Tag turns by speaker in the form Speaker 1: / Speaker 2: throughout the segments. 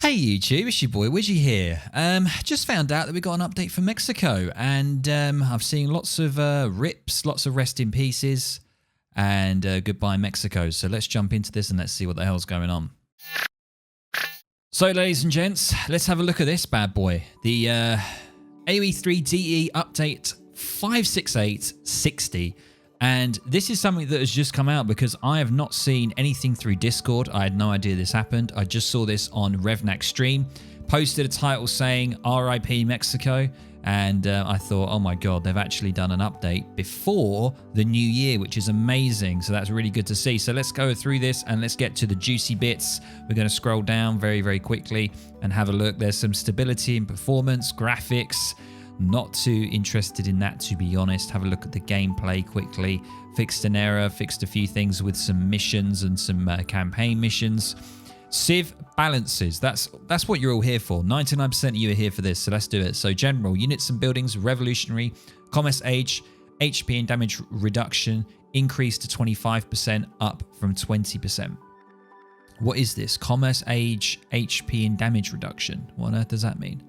Speaker 1: Hey YouTube, it's your boy Widgie here. Just found out that we got an update for Mexico, and I've seen lots of rips, lots of rest in pieces, and goodbye Mexico. So let's jump into this and let's see what the hell's going on. So ladies and gents, let's have a look at this bad boy. The AOE3DE update 56860. And this is something that has just come out because I have not seen anything through Discord. I had no idea this happened. I just saw this on Revnak's stream. Posted a title saying RIP Mexico. And I thought, oh my God, they've actually done an update before the new year, which is amazing. So that's really good to see. So let's go through this and let's get to the juicy bits. We're going to scroll down very, very quickly and have a look. There's some stability in performance, graphics. Not too interested in that, to be honest. Have a look at the gameplay quickly. Fixed an error, fixed a few things with some missions and some campaign missions. Civ balances, that's what you're all here for. 99% of you are here for this, so let's do it. So general, units and buildings, revolutionary, commerce age, HP and damage reduction, increased to 25%, up from 20%. What is this? Commerce age, HP and damage reduction. What on earth does that mean?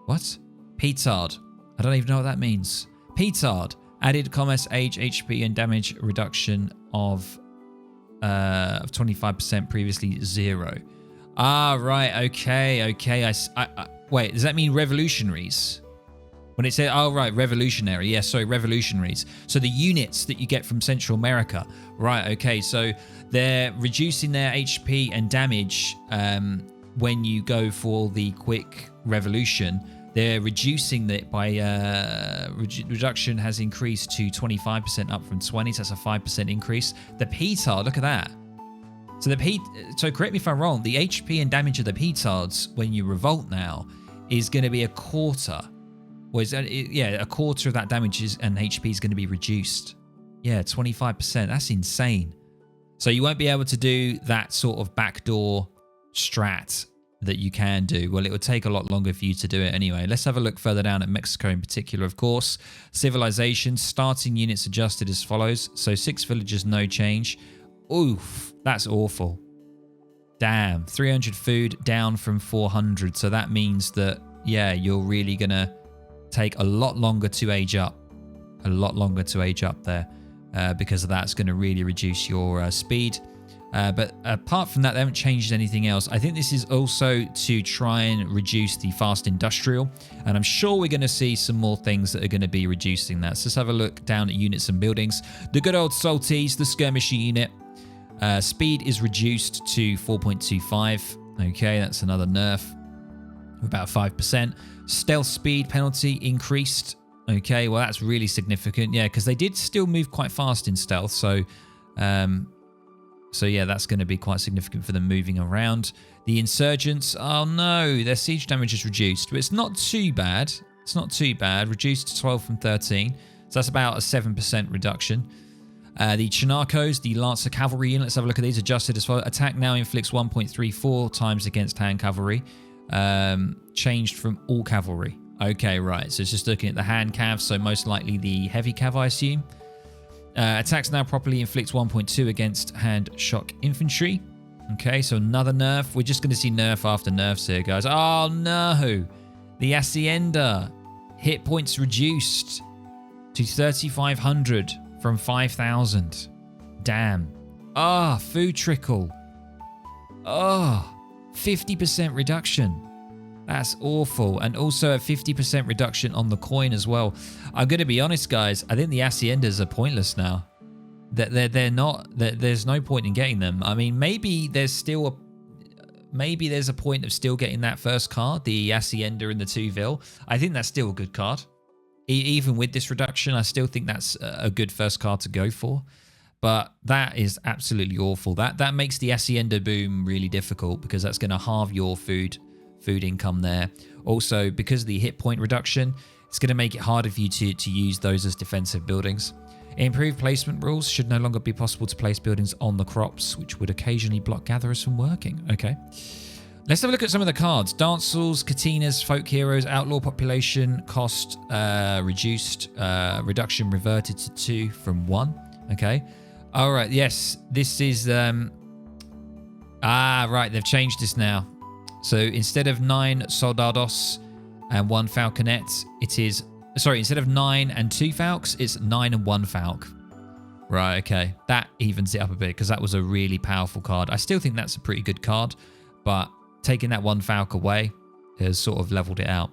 Speaker 1: What? Petard. I don't even know what that means. Petard. Added commerce age, HP and damage reduction of 25%, previously 0. Ah, right. Okay. Wait, does that mean revolutionaries? When it said, oh, right, revolutionary. Yeah, sorry, revolutionaries. So the units that you get from Central America. Right, okay. So they're reducing their HP and damage when you go for the quick revolution. They're reducing it by reduction has increased to 25%, up from 20. So that's a 5% increase. The petard, look at that. So so correct me if I'm wrong. The HP and damage of the petards when you revolt now is going to be a quarter. A quarter of that damage and HP is going to be reduced. Yeah, 25%. That's insane. So you won't be able to do that sort of backdoor strat that you can do. Well, it would take a lot longer for you to do it anyway. Let's have a look further down at Mexico in particular, of course. Civilization, starting units adjusted as follows. So 6 villagers, no change. Oof, that's awful. Damn, 300 food down from 400. So that means that, yeah, you're really going to take a lot longer to age up. A lot longer to age up there because of that. It's going to really reduce your speed. But apart from that, they haven't changed anything else. I think this is also to try and reduce the fast industrial. And I'm sure we're going to see some more things that are going to be reducing that. So let's have a look down at units and buildings. The good old salties, the skirmisher unit. Speed is reduced to 4.25. Okay, that's another nerf. About 5%. Stealth speed penalty increased. Okay, well, that's really significant. Yeah, because they did still move quite fast in stealth. So yeah, that's going to be quite significant for them moving around. The insurgents, oh no, their siege damage is reduced, but it's not too bad. It's not too bad. Reduced to 12 from 13. So that's about a 7% reduction. The Chinacos, the Lancer Cavalry unit, let's have a look at these. Adjusted as well. Attack now inflicts 1.34 times against hand cavalry. Changed from all cavalry. Okay, right. So it's just looking at the hand cav, so most likely the heavy cav, I assume. Attacks now properly inflict 1.2 against hand shock infantry. Okay, so another nerf. We're just going to see nerf after nerfs here, guys. Oh, no. The Hacienda. Hit points reduced to 3,500 from 5,000. Damn. Ah, food trickle. Oh, 50% reduction. That's awful. And also a 50% reduction on the coin as well. I'm going to be honest, guys. I think the Haciendas are pointless now. They're not. There's no point in getting them. I mean, maybe there's a point of still getting that first card, the Hacienda and the 2 I think that's still a good card. Even with this reduction, I still think that's a good first card to go for. But that is absolutely awful. That makes the Hacienda boom really difficult because that's going to halve your food income there. Also, because of the hit point reduction, it's going to make it harder for you to use those as defensive buildings. Improved placement rules should no longer be possible to place buildings on the crops, which would occasionally block gatherers from working. Okay. Let's have a look at some of the cards. Dancehalls, Katinas, Folk Heroes, Outlaw Population, cost reduced, reduction reverted to 2 from 1. Okay. All right. Yes, this is... right. They've changed this now. So instead of 9 soldados and 1 falconet, it is... Sorry, instead of 9 and 2 falcons, it's 9 and 1 falcon. Right, okay. That evens it up a bit because that was a really powerful card. I still think that's a pretty good card, but taking that 1 falcon away has sort of leveled it out.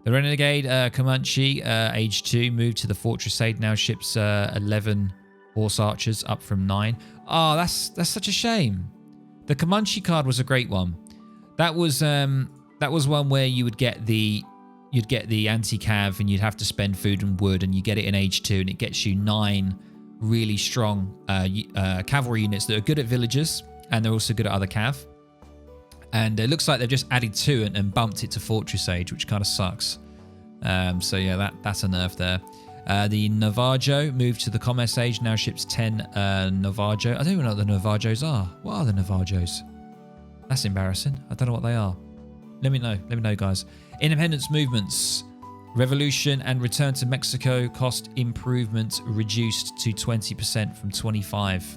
Speaker 1: The Renegade Comanche, age 2, moved to the Fortress Aid. Now ships 11 horse archers, up from 9. Oh, that's such a shame. The Comanche card was a great one. That was one where you would get the anti-cav and you'd have to spend food and wood, and you get it in age 2, and it gets you 9 really strong cavalry units that are good at villagers, and they're also good at other cav. And it looks like they've just added 2 and bumped it to Fortress Age, which kind of sucks. So yeah, that's a nerf there. The Navajo moved to the Commerce Age, now ships 10 Navajo. I don't even know what the Navajos are. What are the Navajos? That's embarrassing. I don't know what they are. Let me know, guys. Independence movements. Revolution and return to Mexico cost improvement reduced to 20% from 25%.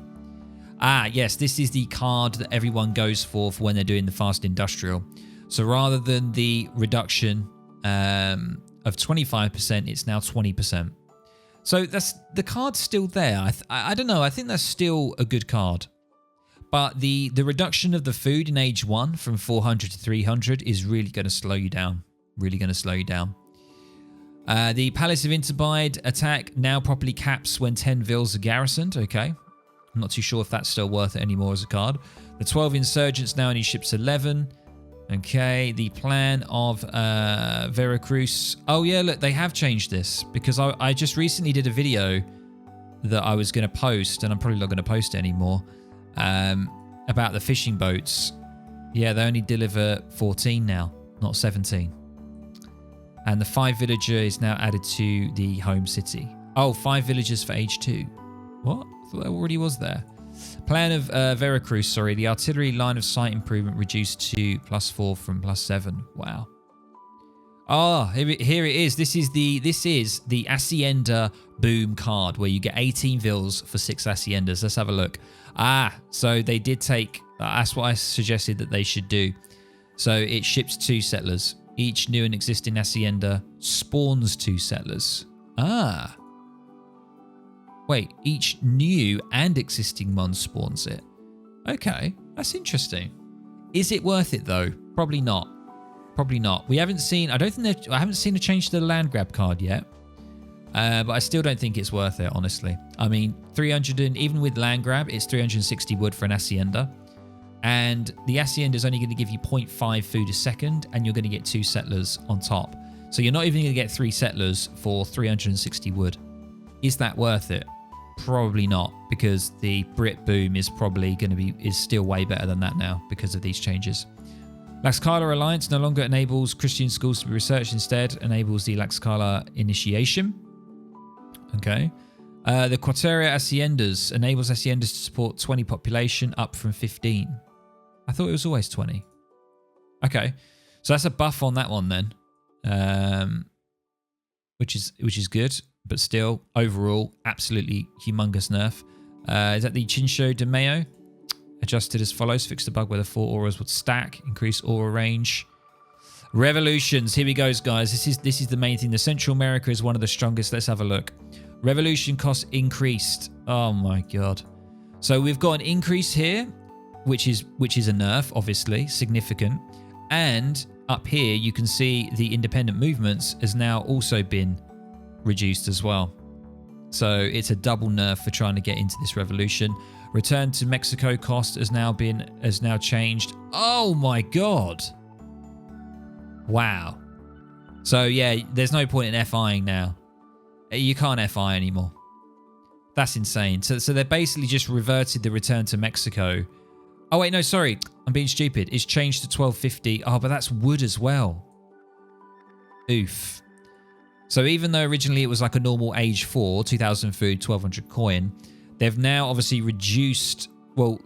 Speaker 1: Ah, yes, this is the card that everyone goes for when they're doing the fast industrial. So rather than the reduction of 25%, it's now 20%. So the card's still there. I don't know. I think that's still a good card. But the reduction of the food in age 1 from 400 to 300 is really going to slow you down. Really going to slow you down. The Palace of Interbide attack now properly caps when 10 vills are garrisoned. Okay. I'm not too sure if that's still worth it anymore as a card. The 12 Insurgents now only ships 11. Okay. The plan of Veracruz. Oh, yeah. Look, they have changed this because I just recently did a video that I was going to post, and I'm probably not going to post it anymore, about the fishing boats. Yeah, they only deliver 14 now, not 17. And the 5 villager is now added to the home city. Oh, 5 villagers for age 2. What? I thought that already was there. Plan of Veracruz, sorry. The artillery line of sight improvement reduced to +4 from +7. Wow. Oh, here it is. This is the Hacienda Boom card where you get 18 vills for 6 Haciendas. Let's have a look. Ah, so they did take... That's what I suggested that they should do. So it ships 2 settlers. Each new and existing Hacienda spawns 2 settlers. Ah. Wait, each new and existing one spawns it. Okay, that's interesting. Is it worth it though? Probably not. Probably not. We haven't seen... I haven't seen a change to the land grab card yet. But I still don't think it's worth it, honestly. I mean, 300 and even with land grab, it's 360 wood for an Hacienda. And the Hacienda is only going to give you 0.5 food a second, and you're going to get 2 settlers on top. So you're not even going to get 3 settlers for 360 wood. Is that worth it? Probably not, because the Brit Boom is probably going to be still way better than that now because of these changes. Laxcala Alliance no longer enables Christian schools to be researched, instead enables the Laxcala initiation. Okay. The Quateria Haciendas enables Haciendas to support 20 population, up from 15. I thought it was always 20. Okay. So that's a buff on that one then. Which is good, but still, overall, absolutely humongous nerf. Is that the Chincho de Mayo? Adjusted as follows. Fix the bug where the 4 auras would stack. Increase aura range. Revolutions. Here we go, guys. This is the main thing. The Central America is one of the strongest. Let's have a look. Revolution cost increased. Oh my god. So we've got an increase here, which is a nerf, obviously, significant. And up here, you can see the independent movements has now also been reduced as well. So it's a double nerf for trying to get into this revolution. Return to Mexico cost has now changed. Oh my god. Wow. So yeah, there's no point in FIing now. You can't FI anymore. That's insane. So they basically just reverted the return to Mexico. Oh wait, no, sorry. I'm being stupid. It's changed to 1250. Oh, but that's wood as well. Oof. So even though originally it was like a normal age 4, 2,000 food, 1,200 coin, they've now obviously reduced. Well,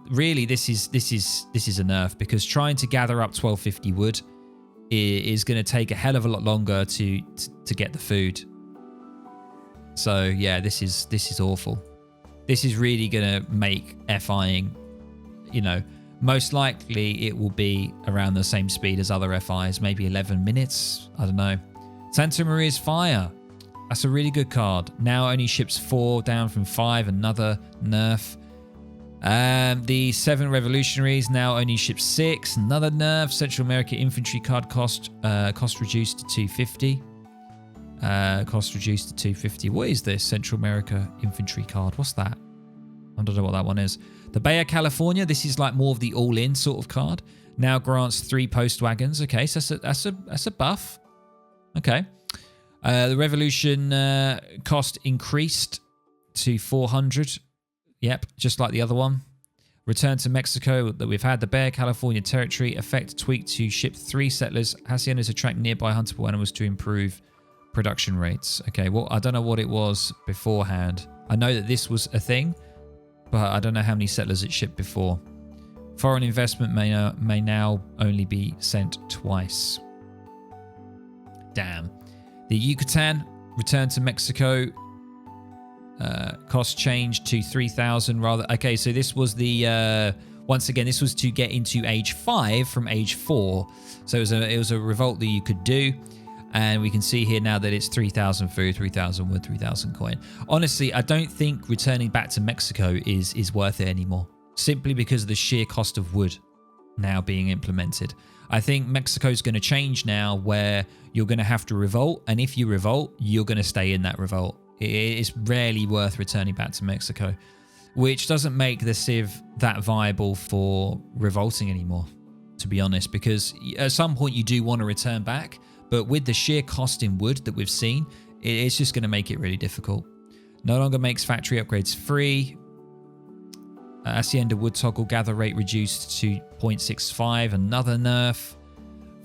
Speaker 1: really, this is a nerf, because trying to gather up 1250 wood is going to take a hell of a lot longer to get the food. So yeah, this is awful. This is really going to make FIing, Most likely it will be around the same speed as other FIs, maybe 11 minutes. I don't know. Santa Maria's Fire. That's a really good card. Now only ships 4, down from 5. Another nerf. The 7 Revolutionaries now only ships 6. Another nerf. Central America Infantry card cost reduced to 250. Cost reduced to 250. What is this Central America Infantry card? What's that? I don't know what that one is. The Baja California. This is like more of the all-in sort of card. Now grants 3 post wagons. Okay, so that's a buff. Okay. The Revolution cost increased to 400. Yep, just like the other one. Return to Mexico that we've had. The Baja California territory effect tweaked to ship 3 settlers. Haciendas attract nearby huntable animals to improve production rates. Okay, well, I don't know what it was beforehand. I know that this was a thing, but I don't know how many settlers it shipped before. Foreign investment may now only be sent twice. Damn. The Yucatan returned to Mexico. Cost changed to 3,000 rather. Okay, so this was the once again, this was to get into age 5 from age 4. So it was a revolt that you could do, and we can see here now that it's 3,000 food, 3,000 wood, 3,000 coin. Honestly, I don't think returning back to Mexico is worth it anymore, simply because of the sheer cost of wood now being implemented. I think Mexico's going to change now, where you're going to have to revolt, and if you revolt, you're going to stay in that revolt. It's rarely worth returning back to Mexico, which doesn't make the Civ that viable for revolting anymore, to be honest, because at some point you do want to return back, but with the sheer cost in wood that we've seen, it's just going to make it really difficult. No longer makes factory upgrades free. Hacienda wood toggle gather rate reduced to 0.65, another nerf.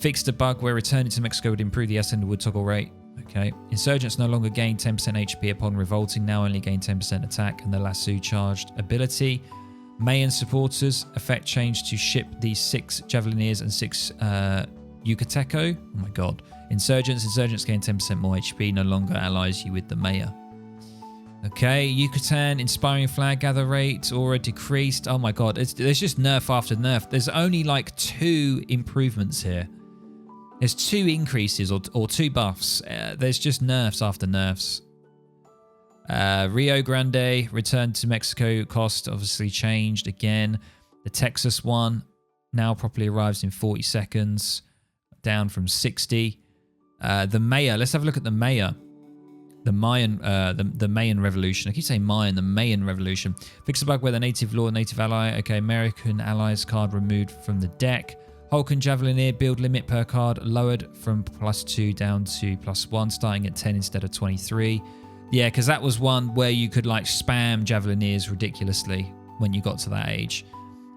Speaker 1: Fixed a bug where returning to Mexico would improve the Hacienda wood toggle rate. Okay. Insurgents no longer gain 10% HP upon revolting, now only gain 10% attack and the lasso charged ability. Mayan supporters, effect change to ship these 6 Javelineers and 6 Yucateco. Oh my god. Insurgents gain 10% more HP, no longer allies you with the Maya. Okay, Yucatan, inspiring flag gather rate, aura decreased. Oh my god, there's just nerf after nerf. There's only like 2 improvements here. There's 2 increases or 2 buffs. There's just nerfs after nerfs. Rio Grande, returned to Mexico, cost obviously changed again. The Texas one now properly arrives in 40 seconds, down from 60. The Maya, let's have a look at the Maya. The Mayan, the Mayan Revolution. I keep saying Mayan, the Mayan Revolution. Fix a bug where the native law, native ally. Okay, American allies card removed from the deck. Hulk and Javelineer build limit per card lowered from +2 down to +1, starting at 10 instead of 23. Yeah, because that was one where you could like spam Javelineers ridiculously when you got to that age.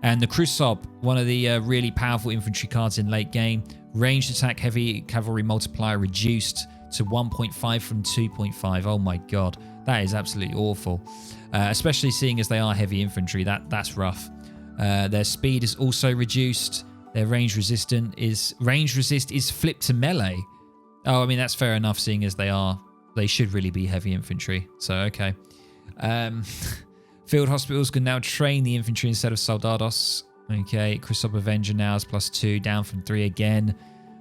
Speaker 1: And the Krusov, one of the really powerful infantry cards in late game. Ranged attack heavy cavalry multiplier reduced to 1.5 from 2.5. Oh my god, that is absolutely awful. Especially seeing as they are heavy infantry, that's rough. Their speed is also reduced. Their range resist is flipped to melee. Oh, I mean that's fair enough, seeing as they should really be heavy infantry. So okay. Field hospitals can now train the infantry instead of soldados. Okay, Krusov Avenger now is +2, down from 3 again.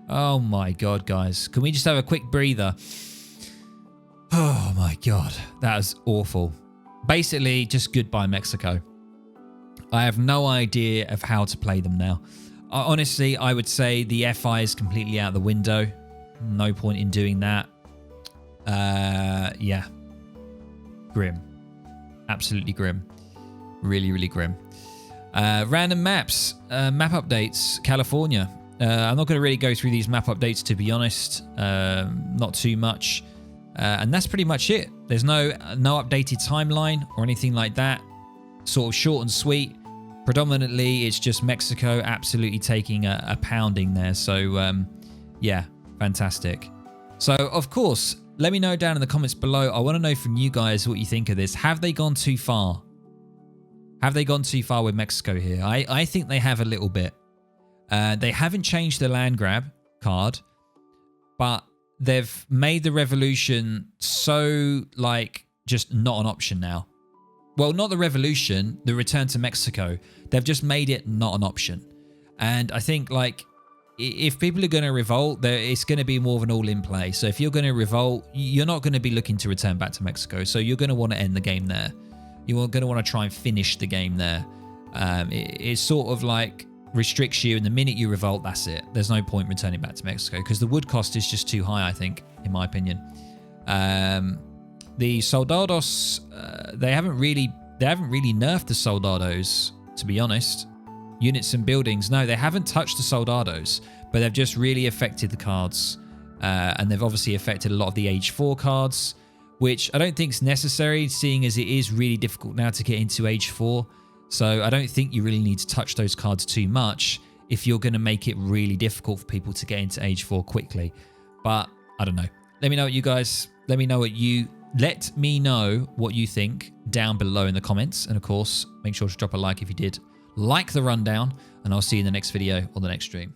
Speaker 1: Oh my god, guys. Can we just have a quick breather? Oh my god, that was awful. Basically, just goodbye Mexico. I have no idea of how to play them now. Honestly, I would say the FI is completely out the window. No point in doing that. Yeah. Grim. Absolutely grim. Really, really grim. Random maps. Map updates. California. I'm not going to really go through these map updates, to be honest. Not too much. And that's pretty much it. There's no updated timeline or anything like that. Sort of short and sweet. Predominantly, it's just Mexico absolutely taking a pounding there. So, yeah, fantastic. So, of course, let me know down in the comments below. I want to know from you guys what you think of this. Have they gone too far? Have they gone too far with Mexico here? I think they have a little bit. They haven't changed the land grab card, but they've made the revolution so, like, just not an option now. well, not the revolution, the return to Mexico. They've just made it not an option. And I think, like, if people are going to revolt, it's going to be more of an all-in play. So if you're going to revolt, you're not going to be looking to return back to Mexico. So you're going to want to end the game there. You're going to want to try and finish the game there. It sort of like restricts you, and the minute you revolt, that's it. There's no point returning back to Mexico because the wood cost is just too high, I think, in my opinion. The soldados, they haven't really nerfed the soldados, to be honest. Units and buildings, no, they haven't touched the soldados, but they've just really affected the cards, and they've obviously affected a lot of the Age 4 cards, which I don't think is necessary, seeing as it is really difficult now to get into Age 4. So I don't think you really need to touch those cards too much if you're going to make it really difficult for people to get into Age 4 quickly. But I don't know. Let me know what you guys. Let me know what you think down below in the comments, and of course, make sure to drop a like if you did like the rundown, and I'll see you in the next video or the next stream.